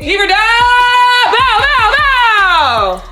Fever down! Bow, bow, bow!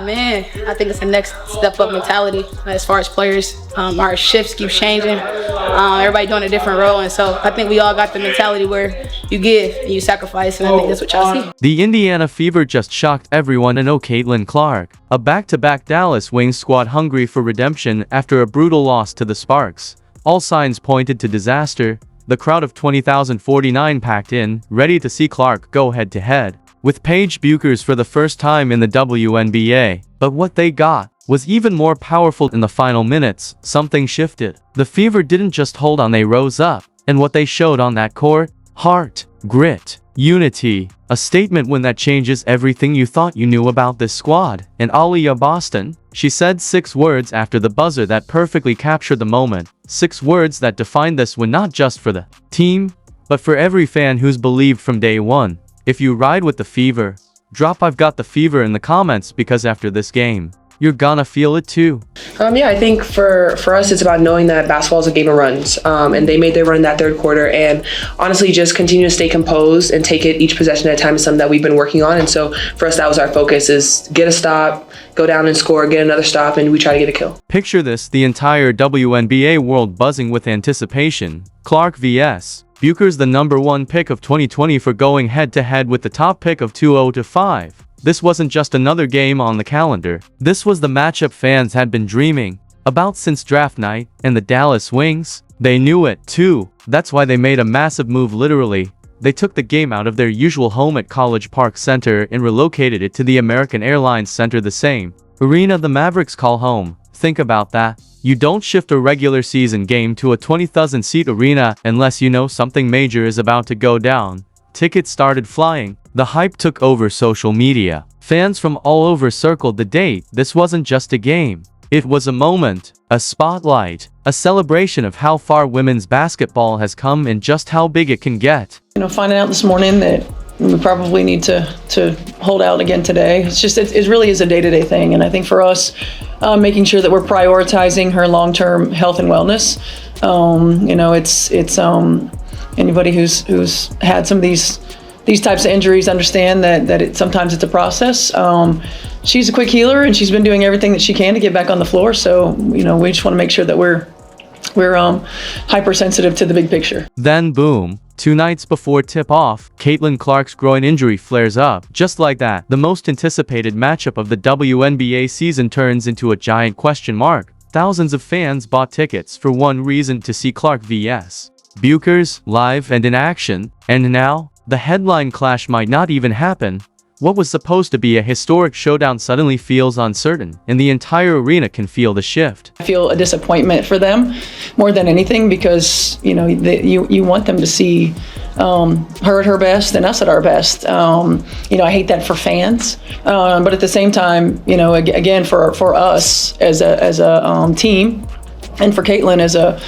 Man, I think it's the next step up mentality as far as players. Our shifts keep changing. Everybody doing a different role, and so I think we all got the mentality where you give and you sacrifice, and I think that's what y'all see. The Indiana Fever just shocked everyone and Caitlin Clark, a back-to-back Dallas Wings squad hungry for redemption after a brutal loss to the Sparks. All signs pointed to disaster. The crowd of 20,049 packed in, ready to see Clark go head-to-head with Paige Bueckers for the first time in the WNBA. But what they got was even more powerful in the final minutes. Something shifted. The Fever didn't just hold on, they rose up. And what they showed on that court? Heart, grit, unity. A statement win that changes everything you thought you knew about this squad. And Aliyah Boston, she said 6 words after the buzzer that perfectly captured the moment. 6 words that defined this win, not just for the team, but for every fan who's believed from day one. If you ride with the Fever, drop "I've got the Fever" in the comments, because after this game, you're gonna feel it too. Yeah, I think for us, it's about knowing that basketball is a game of runs, and they made their run in that third quarter, and honestly, just continue to stay composed and take it each possession at a time is something that we've been working on. And so for us, that was our focus: is get a stop, go down and score, get another stop, and we try to get a kill. Picture this: the entire WNBA world buzzing with anticipation. Clark vs. Bueckers, the #1 pick of 2020, for going head-to-head with the top pick of 2005. This wasn't just another game on the calendar. This was the matchup fans had been dreaming about since draft night, and the Dallas Wings, they knew it too. That's why they made a massive move. Literally, they took the game out of their usual home at College Park Center and relocated it to the American Airlines Center, the same arena the Mavericks call home. Think about that. You don't shift a regular season game to a 20,000-seat arena unless you know something major is about to go down. Tickets started flying. The hype took over social media. Fans from all over circled the date. This wasn't just a game. It was a moment, a spotlight, a celebration of how far women's basketball has come and just how big it can get. Finding out this morning that we probably need to hold out again today. It really is a day-to-day thing, and I think for us, making sure that we're prioritizing her long-term health and wellness. Anybody who's had some of these types of injuries understand that sometimes it's a process. She's a quick healer, and she's been doing everything that she can to get back on the floor. So we just want to make sure that we're hypersensitive to the big picture. Then boom. 2 nights before tip-off, Caitlin Clark's groin injury flares up. Just like that, the most anticipated matchup of the WNBA season turns into a giant question mark. Thousands of fans bought tickets for one reason: to see Clark vs. Bueckers live and in action. And now, the headline clash might not even happen. What was supposed to be a historic showdown suddenly feels uncertain, and the entire arena can feel the shift. I feel a disappointment for them more than anything, because you want them to see her at her best and us at our best. I hate that for fans, but at the same time, again, for us as a team, and for Caitlin as a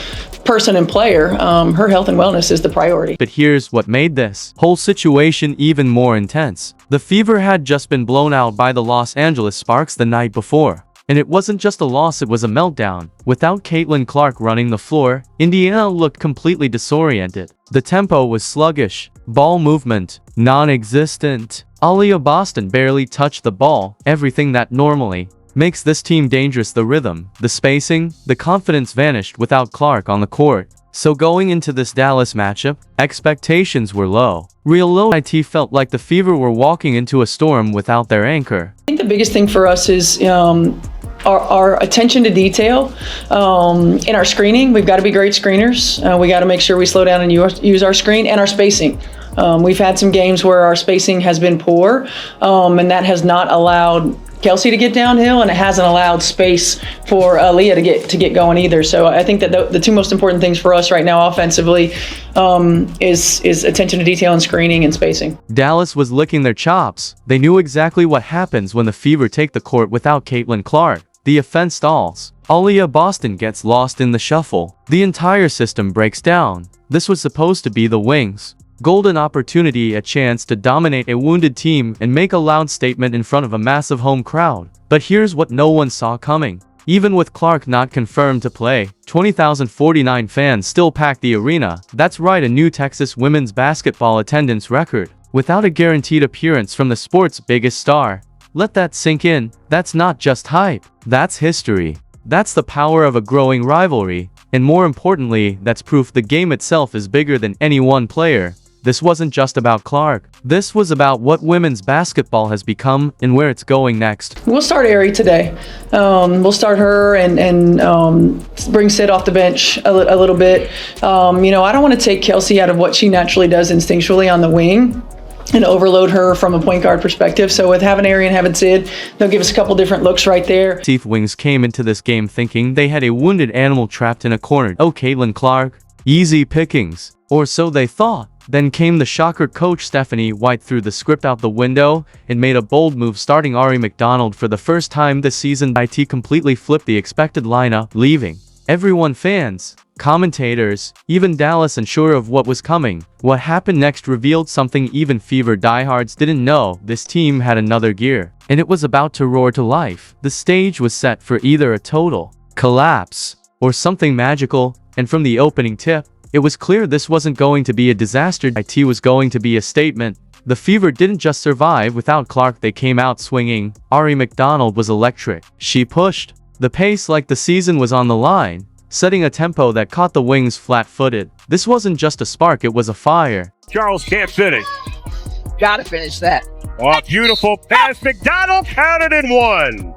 person and player, her health and wellness is the priority. But here's what made this whole situation even more intense. The Fever had just been blown out by the Los Angeles Sparks the night before. And it wasn't just a loss, it was a meltdown. Without Caitlin Clark running the floor, Indiana looked completely disoriented. The tempo was sluggish, ball movement non-existent. Aliyah Boston barely touched the ball, everything that normally makes this team dangerous. The rhythm, the spacing, the confidence vanished without Clark on the court. So going into this Dallas matchup, expectations were low. Real low. It felt like the Fever were walking into a storm without their anchor. I think the biggest thing for us is our attention to detail in our screening. We've got to be great screeners. We got to make sure we slow down and use our screen and our spacing. We've had some games where our spacing has been poor, and that has not allowed Kelsey to get downhill, and it hasn't allowed space for Aliyah to get going either. So I think that the 2 most important things for us right now offensively is attention to detail and screening and spacing. Dallas was licking their chops. They knew exactly what happens when the Fever take the court without Caitlin Clark. The offense stalls. Aliyah Boston gets lost in the shuffle. The entire system breaks down. This was supposed to be the Wings' golden opportunity, a chance to dominate a wounded team and make a loud statement in front of a massive home crowd. But here's what no one saw coming. Even with Clark not confirmed to play, 20,049 fans still packed the arena. That's right, a new Texas women's basketball attendance record, without a guaranteed appearance from the sport's biggest star. Let that sink in. That's not just hype. That's history. That's the power of a growing rivalry. And more importantly, that's proof the game itself is bigger than any one player. This wasn't just about Clark. This was about what women's basketball has become and where it's going next. We'll start Ari today. We'll start her and bring Sid off the bench a little bit. You know, I don't want to take Kelsey out of what she naturally does instinctually on the wing and overload her from a point guard perspective. So with having Ari and having Sid, they'll give us a couple different looks right there. Teeth Wings came into this game thinking they had a wounded animal trapped in a corner. Oh, Caitlin Clark. Easy pickings. Or so they thought. Then came the shocker. Coach Stephanie White threw the script out the window and made a bold move, starting Ari McDonald for the first time this season. IT completely flipped the expected lineup, leaving everyone, fans, commentators, even Dallas, unsure of what was coming. What happened next revealed something even Fever diehards didn't know. This team had another gear, and it was about to roar to life. The stage was set for either a total collapse or something magical, and from the opening tip, it was clear this wasn't going to be a disaster. IT was going to be a statement. The Fever didn't just survive without Clark, they came out swinging. Ari McDonald was electric. She pushed the pace like the season was on the line, setting a tempo that caught the Wings flat-footed. This wasn't just a spark, it was a fire. Charles can't finish. Gotta finish that. Oh, beautiful pass. McDonald counted in one.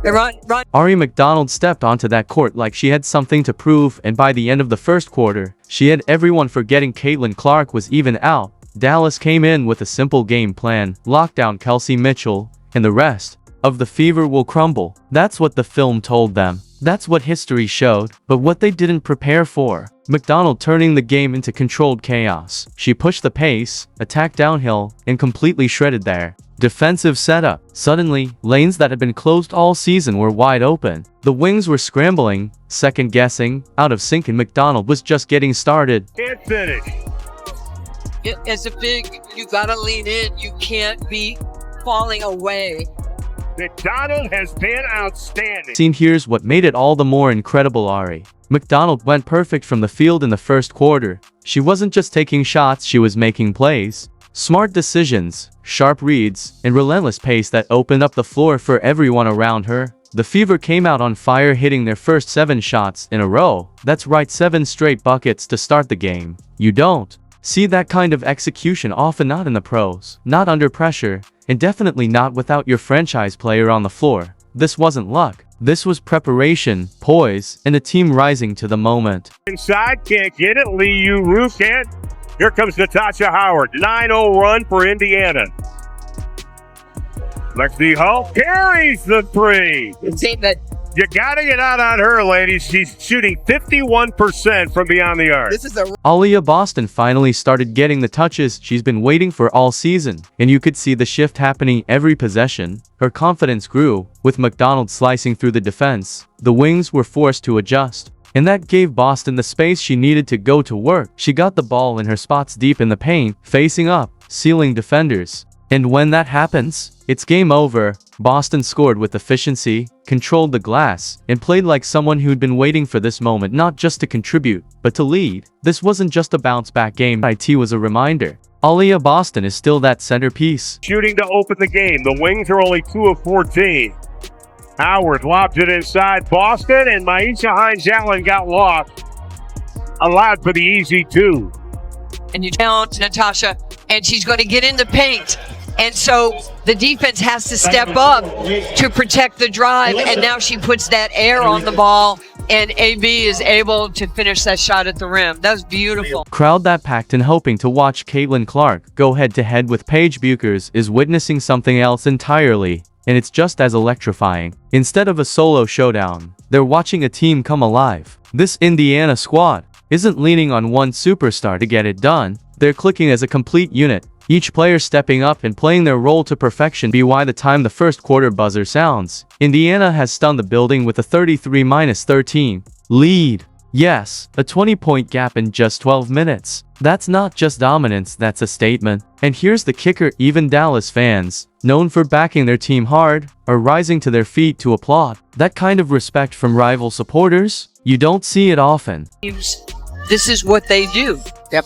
Run. Ari McDonald stepped onto that court like she had something to prove, and by the end of the first quarter, she had everyone forgetting Caitlin Clark was even out. Dallas came in with a simple game plan: lock down Kelsey Mitchell, and the rest of the Fever will crumble. That's what the film told them. That's what history showed, but what they didn't prepare for. McDonald turning the game into controlled chaos. She pushed the pace, attacked downhill, and completely shredded their defensive setup. Suddenly, lanes that had been closed all season were wide open. The Wings were scrambling, second-guessing, out of sync, and McDonald was just getting started. Can't finish. As a big, you gotta lean in. You can't be falling away. McDonald has been outstanding. Here's what made it all the more incredible. Ari McDonald went perfect from the field in the first quarter. She wasn't just taking shots, she was making plays. Smart decisions, sharp reads, and relentless pace that opened up the floor for everyone around her. The Fever came out on fire, hitting their first 7 shots in a row. That's right, 7 straight buckets to start the game. You don't see that kind of execution often, not in the pros, not under pressure, and definitely not without your franchise player on the floor. This wasn't luck. This was preparation, poise, and a team rising to the moment. Inside, can't get it. Lee Yu-Ru can't. Here comes Natasha Howard. 9-0 run for Indiana. Lexi Hull carries the 3. See that? You gotta get out on her, ladies. She's shooting 51% from beyond the arc. This is a Aliyah Boston finally started getting the touches she's been waiting for all season, and you could see the shift happening every possession. Her confidence grew, with McDonald slicing through the defense. The Wings were forced to adjust, and that gave Boston the space she needed to go to work. She got the ball in her spots deep in the paint, facing up, sealing defenders. And when that happens, it's game over. Boston scored with efficiency, controlled the glass, and played like someone who'd been waiting for this moment, not just to contribute, but to lead. This wasn't just a bounce-back game. IT was a reminder. Aliyah Boston is still that centerpiece. Shooting to open the game. The Wings are only 2 of 14. Howard lobs it inside Boston, and Maisha Hines-Allen got lost. Allowed for the easy 2. and you count Natasha, and she's going to get in the paint. And so the defense has to step up to protect the drive, and now she puts that air on the ball, and AB is able to finish that shot at the rim. That was beautiful. Crowd that packed and hoping to watch Caitlin Clark go head-to-head with Paige Bueckers is witnessing something else entirely, and it's just as electrifying. Instead of a solo showdown, they're watching a team come alive. This Indiana squad isn't leaning on one superstar to get it done. They're clicking as a complete unit, each player stepping up and playing their role to perfection. By the time the first quarter buzzer sounds, Indiana has stunned the building with a 33-13 lead. Yes, a 20-point gap in just 12 minutes. That's not just dominance, that's a statement. And here's the kicker, even Dallas fans, known for backing their team hard, are rising to their feet to applaud. That kind of respect from rival supporters, you don't see it often. This is what they do. Yep.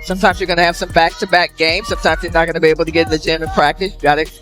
Sometimes you're going to have some back-to-back games. Sometimes you're not going to be able to get in the gym and practice. Got it.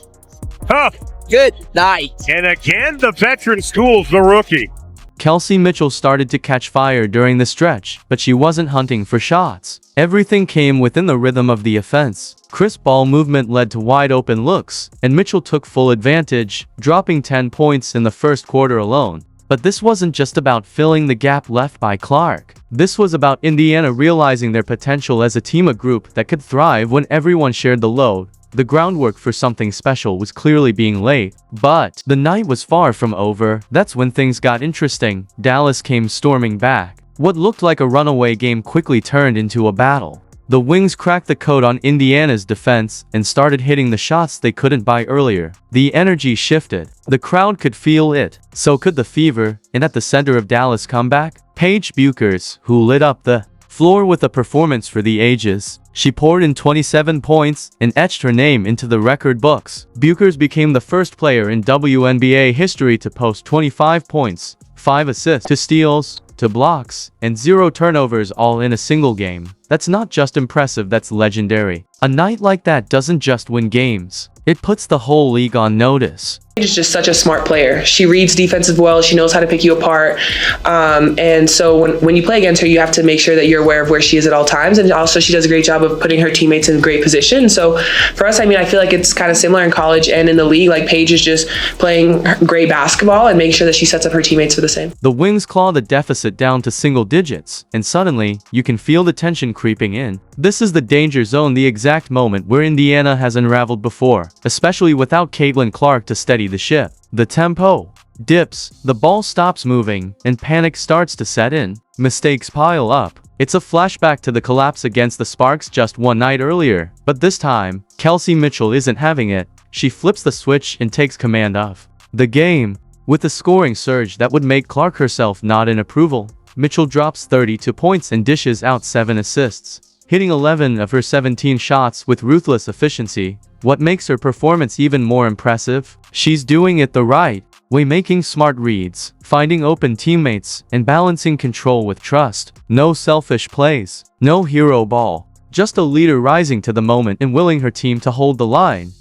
Huh. Good night. And again, the veteran schools the rookie. Kelsey Mitchell started to catch fire during the stretch, but she wasn't hunting for shots. Everything came within the rhythm of the offense. Crisp ball movement led to wide-open looks, and Mitchell took full advantage, dropping 10 points in the first quarter alone. But this wasn't just about filling the gap left by Clark. This was about Indiana realizing their potential as a team, a group that could thrive when everyone shared the load. The groundwork for something special was clearly being laid. But the night was far from over. That's when things got interesting. Dallas came storming back. What looked like a runaway game quickly turned into a battle. The Wings cracked the code on Indiana's defense and started hitting the shots they couldn't buy earlier. The energy shifted. The crowd could feel it. So could the fever. And at the center of Dallas' comeback, Paige Bueckers, who lit up the floor with a performance for the ages. She poured in 27 points and etched her name into the record books. Bueckers became the first player in WNBA history to post 25 points, 5 assists, 2 steals, 2 blocks, and 0 turnovers all in a single game. That's not just impressive, that's legendary. A night like that doesn't just win games. It puts the whole league on notice. She's just such a smart player. She reads defensive well. She knows how to pick you apart. And so when you play against her, you have to make sure that you're aware of where she is at all times. And also she does a great job of putting her teammates in great position. So for us, I mean, I feel like it's kind of similar in college and in the league. Like Paige is just playing great basketball and making sure that she sets up her teammates for the same. The Wings claw the deficit down to single digits, and suddenly, you can feel the tension creeping in. This is the danger zone, the exact moment where Indiana has unraveled before, especially without Caitlin Clark to steady the ship. The tempo dips, the ball stops moving, and panic starts to set in. Mistakes pile up. It's a flashback to the collapse against the Sparks just one night earlier, but this time, Kelsey Mitchell isn't having it. She flips the switch and takes command of the game. With a scoring surge that would make Clark herself nod in approval, Mitchell drops 32 points and dishes out 7 assists, hitting 11 of her 17 shots with ruthless efficiency. What makes her performance even more impressive? She's doing it the right way, making smart reads, finding open teammates, and balancing control with trust. No selfish plays, no hero ball, just a leader rising to the moment and willing her team to hold the line.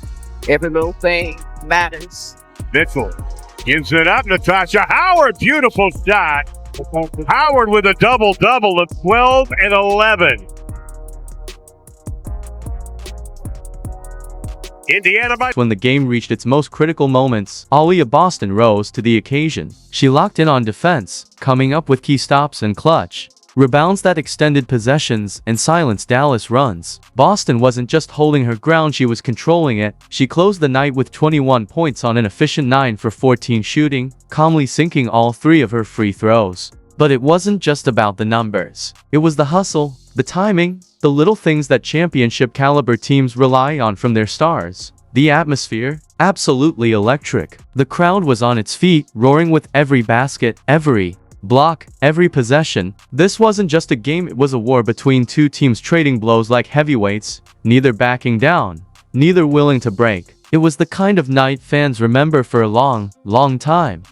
Every little thing matters. Mitchell gives it up. Natasha Howard, beautiful shot. Howard with a double-double of 12 and 11. Indiana by... When the game reached its most critical moments, Aliyah Boston rose to the occasion. She locked in on defense, coming up with key stops and clutch rebounds that extended possessions and silenced Dallas runs. Boston wasn't just holding her ground, she was controlling it. She closed the night with 21 points on an efficient 9 for 14 shooting, calmly sinking all 3 of her free throws. But it wasn't just about the numbers. It was the hustle, the timing, the little things that championship caliber teams rely on from their stars. The atmosphere, absolutely electric. The crowd was on its feet, roaring with every basket, every block, every possession. This wasn't just a game, it was a war between two teams trading blows like heavyweights, neither backing down, neither willing to break. It was the kind of night fans remember for a long, long time.